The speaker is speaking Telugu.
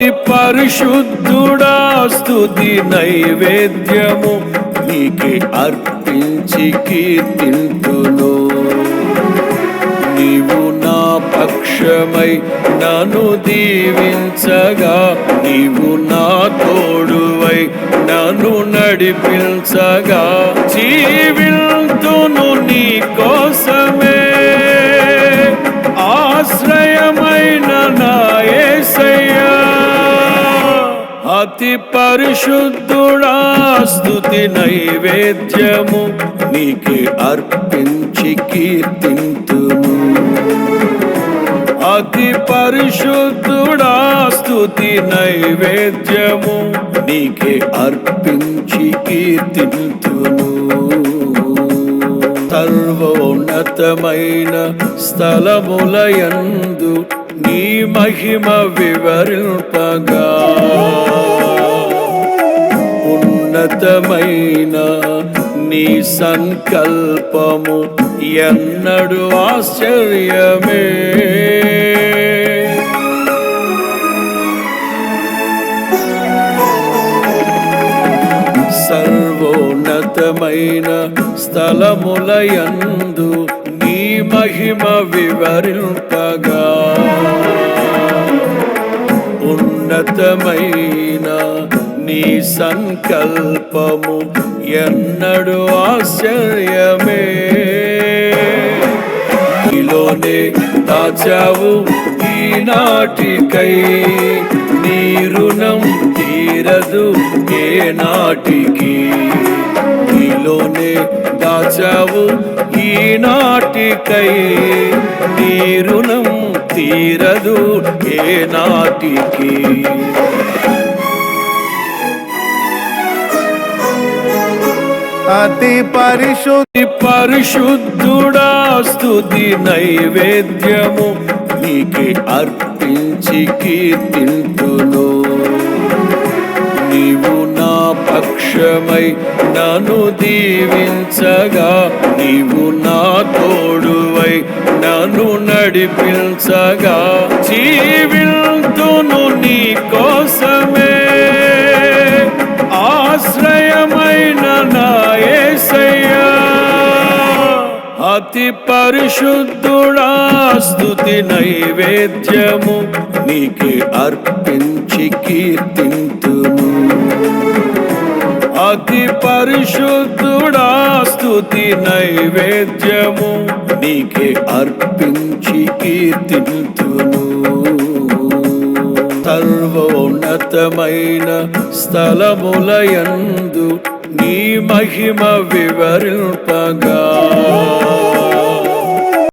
పరిశుద్ధుడా స్తుతి నైవేద్యము నీకే అర్పించి కీర్తింతును. నీవు నా పక్షమై నన్ను దీవించగా, నీవు నా తోడువై నన్ను నడిపించగా, జీవింతును నీ కోసమే ఆశ్రయమైన నా యేసయ్యా. అతి పరిశుద్ధుడా స్తుతి నైవేద్యము నీకే అర్పించి కీర్తింతును. అతి పరిశుద్ధుడా స్తుతి నైవేద్యము నీకే అర్పించి కీర్తింతును. సర్వోన్నతమైన స్థలములయందు నీ మహిమ వివరింపగా, ఉన్నతమైన నీ సంకల్పము ఎన్నడు ఆశ్చర్యమే. సర్వోన్నతమైన స్థలములయందు నీ మహిమ వివరింపగా, ఉన్నతమైన నీ సంకల్పము ఎన్నడు ఆశ్చర్యమే. నీలోనే దాచావు ఈనాటికై, నీ రుణం తీరదు ఏ నాటికి. నీలోనే దాచావు ఈనాటికై, నీ రుణం తీరదు ఏ నాటికి. అతి పరిశుద్ధుడా స్తుతి నైవేద్యము నీకే అర్పించి కీర్తింతును. నీవు నా పక్షమై నన్ను దీవించగా, నీవు నా తోడువై నన్ను నడిపించగా, జీవింతును నీ కోసమే ఆశ్రయమైన నా యేసయ్యా. అతి పరిశుద్ధుడా స్తుతి నైవేద్యము నీకే అర్పించి కీర్తింతును. అతి పరిశుద్ధుడా స్తుతి నైవేద్యము నీకే అర్పించి కీర్తింతును. సర్వోన్నతమైన స్థలములయందు నీ మహిమ వివరింపగా,